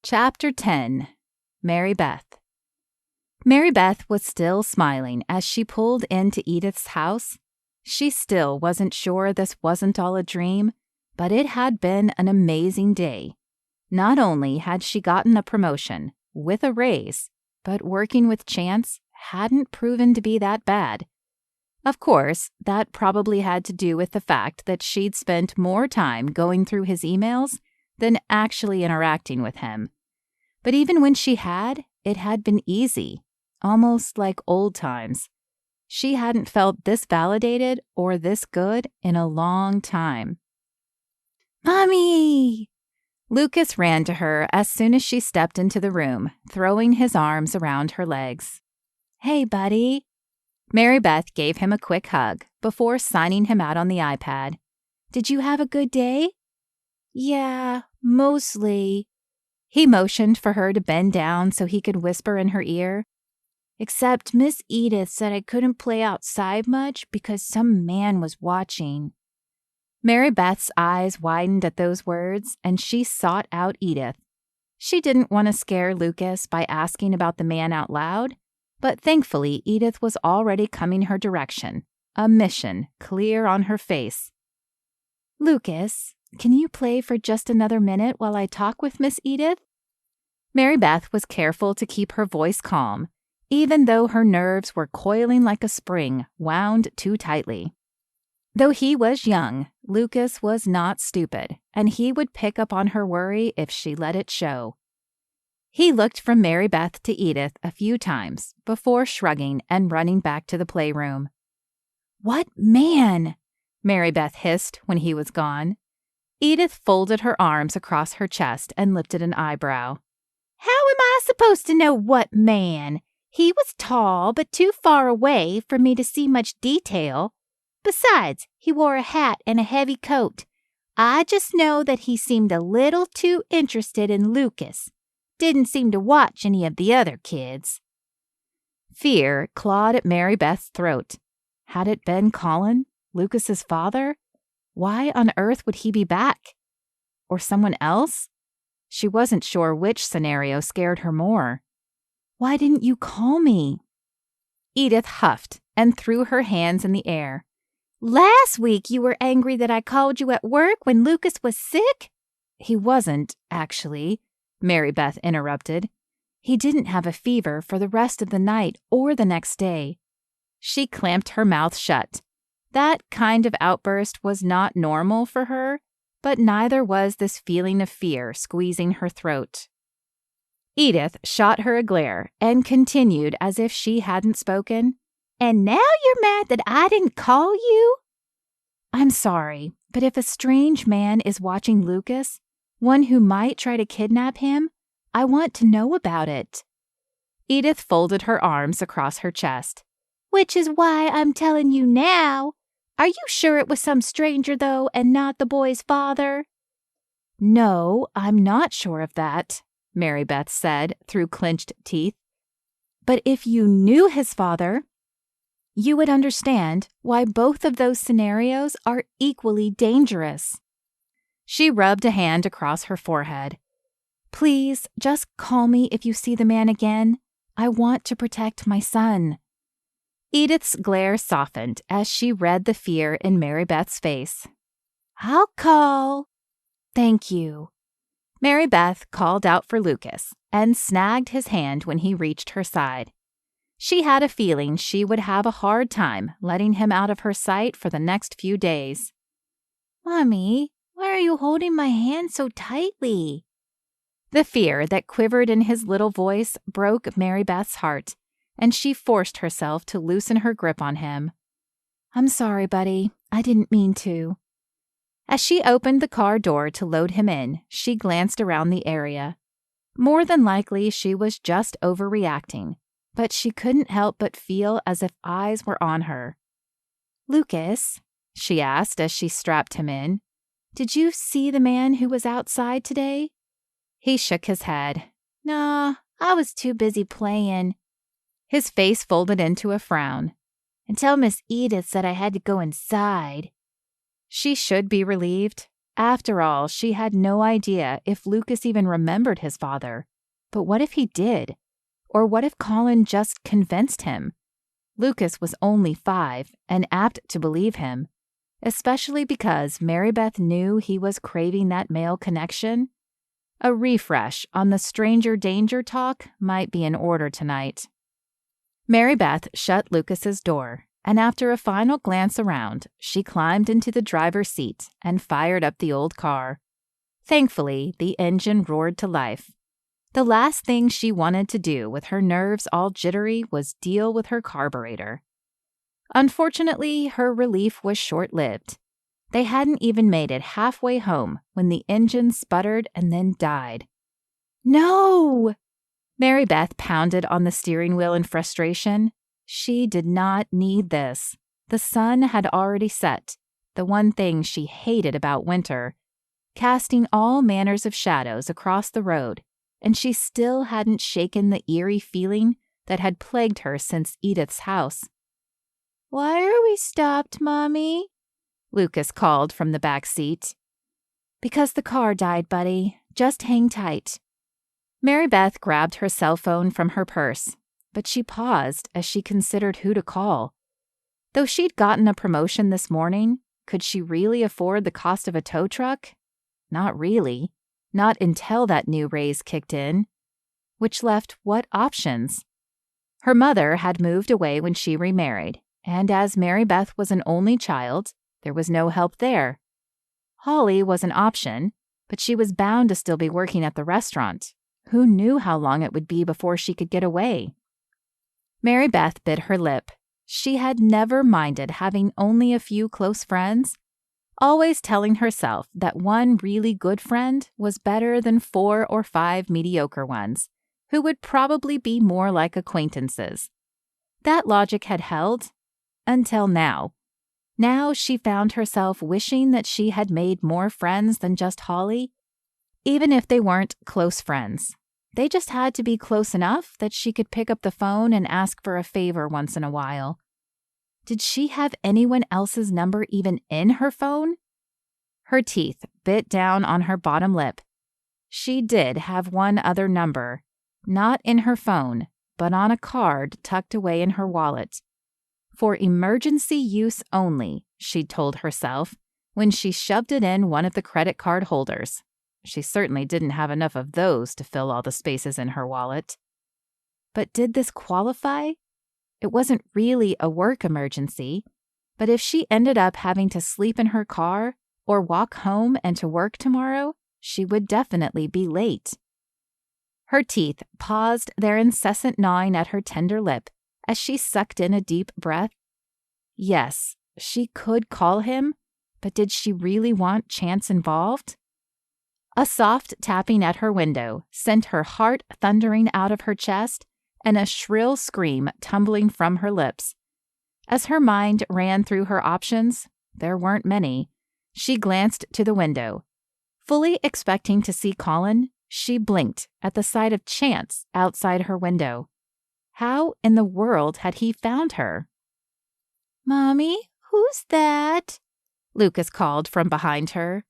Chapter 10. Merribeth. Merribeth was still smiling as she pulled into Edith's house. She still wasn't sure this wasn't all a dream, but it had been an amazing day. Not only had she gotten a promotion, with a raise, but working with Chance hadn't proven to be that bad. Of course, that probably had to do with the fact that she'd spent more time going through his emails than actually interacting with him. But even when she had, it had been easy, almost like old times. She hadn't felt this validated or this good in a long time. "Mommy!" Lucas ran to her as soon as she stepped into the room, throwing his arms around her legs. "Hey, buddy." Merribeth gave him a quick hug before signing him out on the iPad. "Did you have a good day?" "Yeah, mostly." He motioned for her to bend down so he could whisper in her ear. "Except Miss Edith said I couldn't play outside much because some man was watching." Merribeth's eyes widened at those words, and she sought out Edith. She didn't want to scare Lucas by asking about the man out loud, but thankfully Edith was already coming her direction, a mission clear on her face. "Lucas, can you play for just another minute while I talk with Miss Edith?" Merribeth was careful to keep her voice calm, even though her nerves were coiling like a spring wound too tightly. Though he was young, Lucas was not stupid, and he would pick up on her worry if she let it show. He looked from Merribeth to Edith a few times before shrugging and running back to the playroom. "What man?" Merribeth hissed when he was gone. Edith folded her arms across her chest and lifted an eyebrow. "How am I supposed to know what man? He was tall, but too far away for me to see much detail. Besides, he wore a hat and a heavy coat. I just know that he seemed a little too interested in Lucas. Didn't seem to watch any of the other kids." Fear clawed at Merribeth's throat. Had it been Colin, Lucas's father? Why on earth would he be back? Or someone else? She wasn't sure which scenario scared her more. "Why didn't you call me?" Edith huffed and threw her hands in the air. "Last week you were angry that I called you at work when Lucas was sick?" "He wasn't, actually," Merribeth interrupted. "He didn't have a fever for the rest of the night or the next day." She clamped her mouth shut. That kind of outburst was not normal for her, but neither was this feeling of fear squeezing her throat. Edith shot her a glare and continued as if she hadn't spoken. "And now you're mad that I didn't call you?" "I'm sorry, but if a strange man is watching Lucas, one who might try to kidnap him, I want to know about it." Edith folded her arms across her chest. "Which is why I'm telling you now. Are you sure it was some stranger, though, and not the boy's father?" "No, I'm not sure of that," Merribeth said through clenched teeth. "But if you knew his father, you would understand why both of those scenarios are equally dangerous." She rubbed a hand across her forehead. "Please, just call me if you see the man again. I want to protect my son." Edith's glare softened as she read the fear in Merribeth's face. "I'll call." "Thank you." Merribeth called out for Lucas and snagged his hand when he reached her side. She had a feeling she would have a hard time letting him out of her sight for the next few days. "Mommy, why are you holding my hand so tightly?" The fear that quivered in his little voice broke Merribeth's heart, and she forced herself to loosen her grip on him. "I'm sorry, buddy. I didn't mean to." As she opened the car door to load him in, she glanced around the area. More than likely, she was just overreacting, but she couldn't help but feel as if eyes were on her. "Lucas," she asked as she strapped him in, "did you see the man who was outside today?" He shook his head. "Nah, I was too busy playing." His face folded into a frown. "Until Miss Edith said I had to go inside." She should be relieved, After all, she had no idea if Lucas even remembered his father. But what if he did? Or what if Colin just convinced him? Lucas was only 5 and apt to believe him, especially because Merribeth knew he was craving that male connection. A refresh on the stranger danger talk might be in order tonight. Merribeth shut Lucas's door, and after a final glance around, she climbed into the driver's seat and fired up the old car. Thankfully, the engine roared to life. The last thing she wanted to do with her nerves all jittery was deal with her carburetor. Unfortunately, her relief was short-lived. They hadn't even made it halfway home when the engine sputtered and then died. No! Merribeth pounded on the steering wheel in frustration. She did not need this. The sun had already set, the one thing she hated about winter, casting all manners of shadows across the road, and she still hadn't shaken the eerie feeling that had plagued her since Edith's house. "Why are we stopped, Mommy?" Lucas called from the back seat. "Because the car died, buddy. Just hang tight." Merribeth grabbed her cell phone from her purse, but she paused as she considered who to call. Though she'd gotten a promotion this morning, could she really afford the cost of a tow truck? Not really. Not until that new raise kicked in. Which left what options? Her mother had moved away when she remarried, and as Merribeth was an only child, there was no help there. Holly was an option, but she was bound to still be working at the restaurant. Who knew how long it would be before she could get away? Merribeth bit her lip. She had never minded having only a few close friends, always telling herself that one really good friend was better than 4 or 5 mediocre ones, who would probably be more like acquaintances. That logic had held until now. Now she found herself wishing that she had made more friends than just Holly, even if they weren't close friends. They just had to be close enough that she could pick up the phone and ask for a favor once in a while. Did she have anyone else's number even in her phone? Her teeth bit down on her bottom lip. She did have one other number, not in her phone, but on a card tucked away in her wallet. For emergency use only, she'd told herself, when she shoved it in one of the credit card holders. She certainly didn't have enough of those to fill all the spaces in her wallet. But did this qualify? It wasn't really a work emergency, but if she ended up having to sleep in her car or walk home and to work tomorrow, she would definitely be late. Her teeth paused their incessant gnawing at her tender lip as she sucked in a deep breath. Yes, she could call him, but did she really want Chance involved? A soft tapping at her window sent her heart thundering out of her chest and a shrill scream tumbling from her lips. As her mind ran through her options, there weren't many, she glanced to the window. Fully expecting to see Colin, she blinked at the sight of Chance outside her window. How in the world had he found her? "Mommy, who's that?" Lucas called from behind her.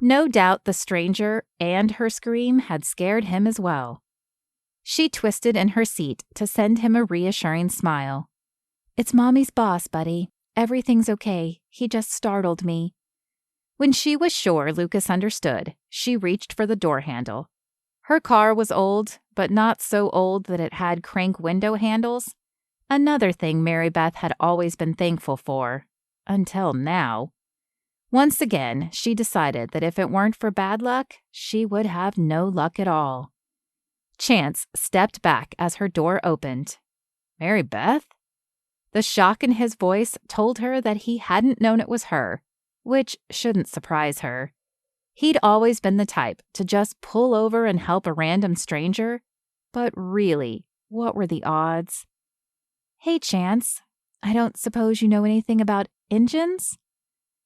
No doubt the stranger and her scream had scared him as well. She twisted in her seat to send him a reassuring smile. "It's Mommy's boss, buddy. Everything's okay. He just startled me." When she was sure Lucas understood, she reached for the door handle. Her car was old, but not so old that it had crank window handles. Another thing Merribeth had always been thankful for. Until now. Once again, she decided that if it weren't for bad luck, she would have no luck at all. Chance stepped back as her door opened. "Merribeth?" The shock in his voice told her that he hadn't known it was her, which shouldn't surprise her. He'd always been the type to just pull over and help a random stranger, but really, what were the odds? "Hey, Chance, I don't suppose you know anything about engines?"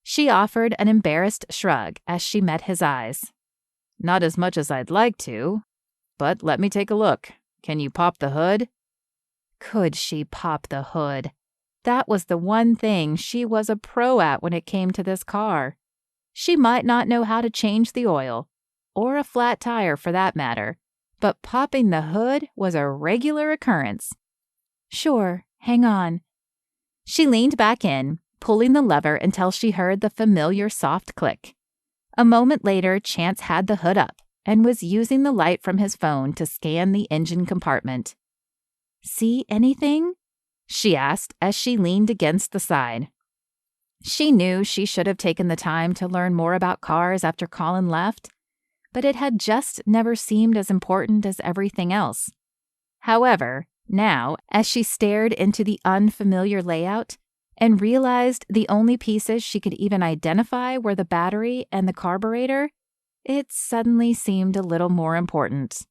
She offered an embarrassed shrug as she met his eyes. "Not as much as I'd like to, but let me take a look. Can you pop the hood?" Could she pop the hood? That was the one thing she was a pro at when it came to this car. She might not know how to change the oil, or a flat tire for that matter, but popping the hood was a regular occurrence. Sure, hang on. She leaned back in, pulling the lever until she heard the familiar soft click. A moment later, Chance had the hood up and was using the light from his phone to scan the engine compartment. See anything? She asked as she leaned against the side. She knew she should have taken the time to learn more about cars after Colin left, but it had just never seemed as important as everything else. However, now, as she stared into the unfamiliar layout and realized the only pieces she could even identify were the battery and the carburetor, it suddenly seemed a little more important.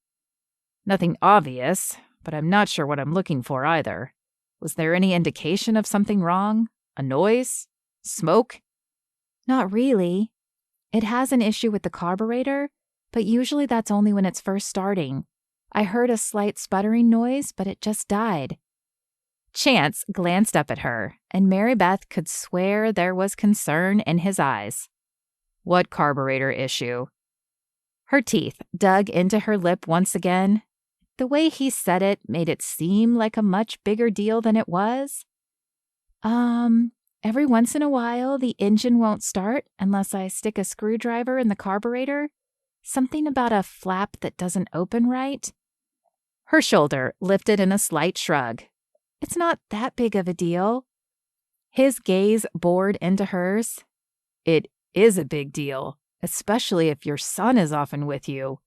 Nothing obvious, but I'm not sure what I'm looking for either. Was there any indication of something wrong? A noise? Smoke? Not really. It has an issue with the carburetor, but usually that's only when it's first starting. I heard a slight sputtering noise, but it just died. Chance glanced up at her, and Merribeth could swear there was concern in his eyes. What carburetor issue? Her teeth dug into her lip once again. The way he said it made it seem like a much bigger deal than it was. Every once in a while, the engine won't start unless I stick a screwdriver in the carburetor. Something about a flap that doesn't open right. Her shoulder lifted in a slight shrug. It's not that big of a deal. His gaze bored into hers. It is a big deal, especially if your son is often with you.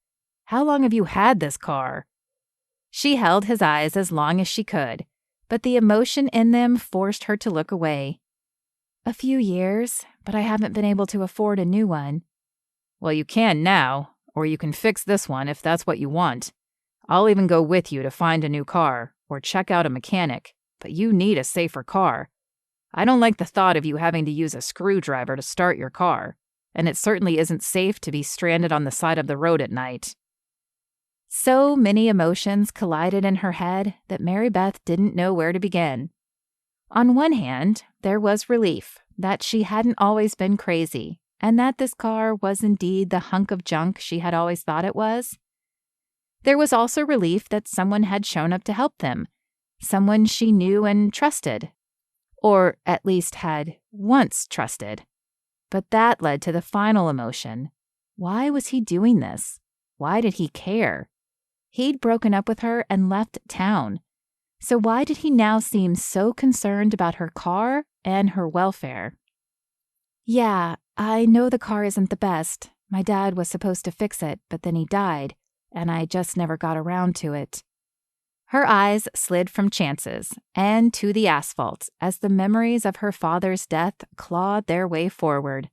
How long have you had this car? She held his eyes as long as she could, but the emotion in them forced her to look away. A few years, but I haven't been able to afford a new one. Well, you can now, or you can fix this one if that's what you want. I'll even go with you to find a new car, or check out a mechanic, but you need a safer car. I don't like the thought of you having to use a screwdriver to start your car, and it certainly isn't safe to be stranded on the side of the road at night. So many emotions collided in her head that Merribeth didn't know where to begin. On one hand, there was relief that she hadn't always been crazy, and that this car was indeed the hunk of junk she had always thought it was. There was also relief that someone had shown up to help them, someone she knew and trusted, or at least had once trusted. But that led to the final emotion. Why was he doing this? Why did he care? He'd broken up with her and left town. So why did he now seem so concerned about her car and her welfare? Yeah, I know the car isn't the best. My dad was supposed to fix it, but then he died, and I just never got around to it. Her eyes slid from Chance's and to the asphalt as the memories of her father's death clawed their way forward.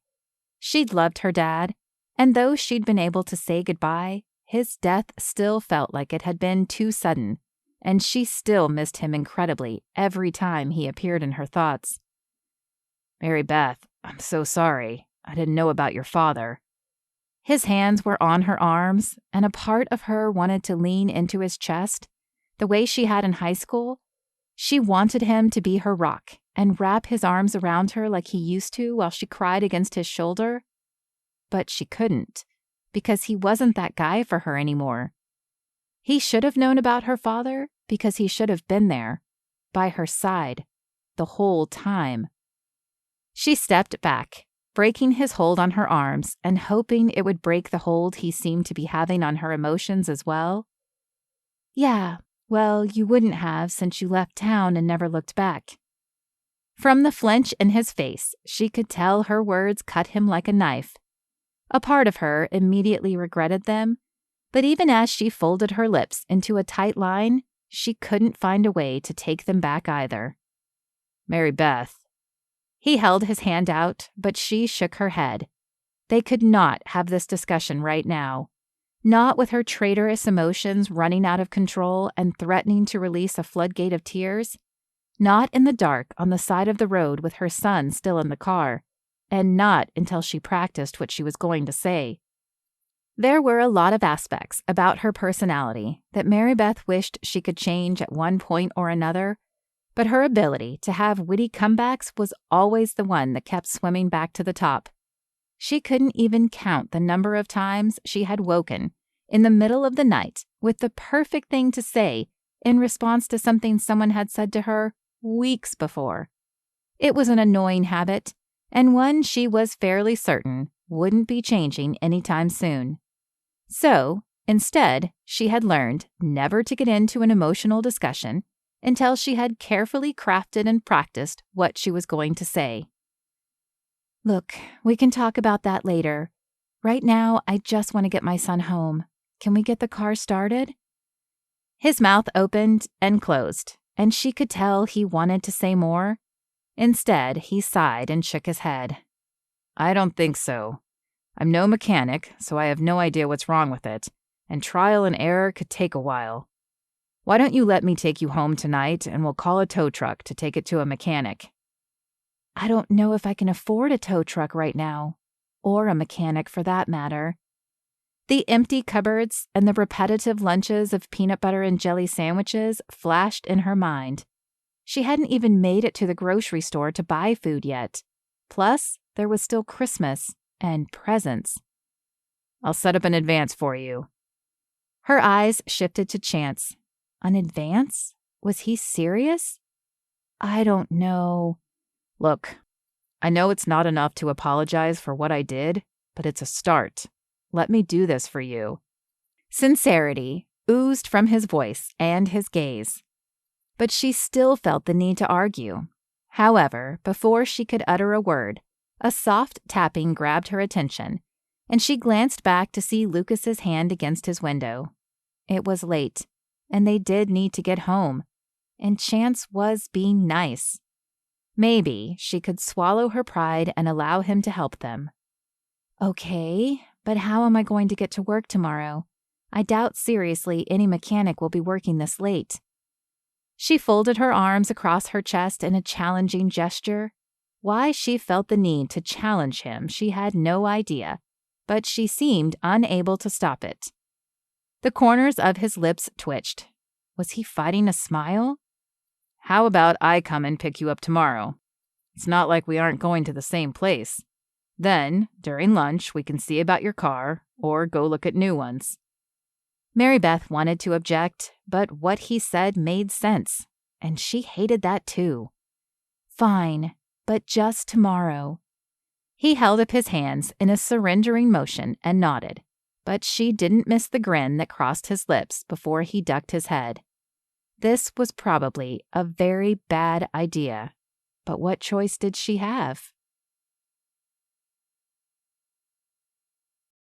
She'd loved her dad, and though she'd been able to say goodbye, his death still felt like it had been too sudden, and she still missed him incredibly every time he appeared in her thoughts. Merribeth, I'm so sorry. I didn't know about your father. His hands were on her arms, and a part of her wanted to lean into his chest, the way she had in high school. She wanted him to be her rock and wrap his arms around her like he used to while she cried against his shoulder. But she couldn't, because he wasn't that guy for her anymore. He should have known about her father because he should have been there, by her side, the whole time. She stepped back, breaking his hold on her arms and hoping it would break the hold he seemed to be having on her emotions as well. Yeah, well, you wouldn't have since you left town and never looked back. From the flinch in his face, she could tell her words cut him like a knife. A part of her immediately regretted them, but even as she folded her lips into a tight line, she couldn't find a way to take them back either. Merribeth. He held his hand out, but she shook her head. They could not have this discussion right now. Not with her traitorous emotions running out of control and threatening to release a floodgate of tears. Not in the dark on the side of the road with her son still in the car. And not until she practiced what she was going to say. There were a lot of aspects about her personality that Merribeth wished she could change at one point or another, but her ability to have witty comebacks was always the one that kept swimming back to the top. She couldn't even count the number of times she had woken in the middle of the night with the perfect thing to say in response to something someone had said to her weeks before. It was an annoying habit, and one she was fairly certain wouldn't be changing anytime soon. So, instead, she had learned never to get into an emotional discussion until she had carefully crafted and practiced what she was going to say. Look, we can talk about that later. Right now, I just want to get my son home. Can we get the car started? His mouth opened and closed, and she could tell he wanted to say more. Instead, he sighed and shook his head. I don't think so. I'm no mechanic, so I have no idea what's wrong with it, and trial and error could take a while. Why don't you let me take you home tonight, and we'll call a tow truck to take it to a mechanic? I don't know if I can afford a tow truck right now, or a mechanic for that matter. The empty cupboards and the repetitive lunches of peanut butter and jelly sandwiches flashed in her mind. She hadn't even made it to the grocery store to buy food yet. Plus, there was still Christmas and presents. I'll set up an advance for you. Her eyes shifted to Chance. An advance? Was he serious? I don't know. Look, I know it's not enough to apologize for what I did, but it's a start. Let me do this for you. Sincerity oozed from his voice and his gaze. But she still felt the need to argue. However, before she could utter a word, a soft tapping grabbed her attention, and she glanced back to see Lucas's hand against his window. It was late, and they did need to get home, and Chance was being nice. Maybe she could swallow her pride and allow him to help them. Okay, but how am I going to get to work tomorrow? I doubt seriously any mechanic will be working this late. She folded her arms across her chest in a challenging gesture. Why she felt the need to challenge him, she had no idea, but she seemed unable to stop it. The corners of his lips twitched. Was he fighting a smile? How about I come and pick you up tomorrow? It's not like we aren't going to the same place. Then, during lunch, we can see about your car or go look at new ones. Merribeth wanted to object, but what he said made sense, and she hated that too. Fine, but just tomorrow. He held up his hands in a surrendering motion and nodded, but she didn't miss the grin that crossed his lips before he ducked his head. This was probably a very bad idea, but what choice did she have?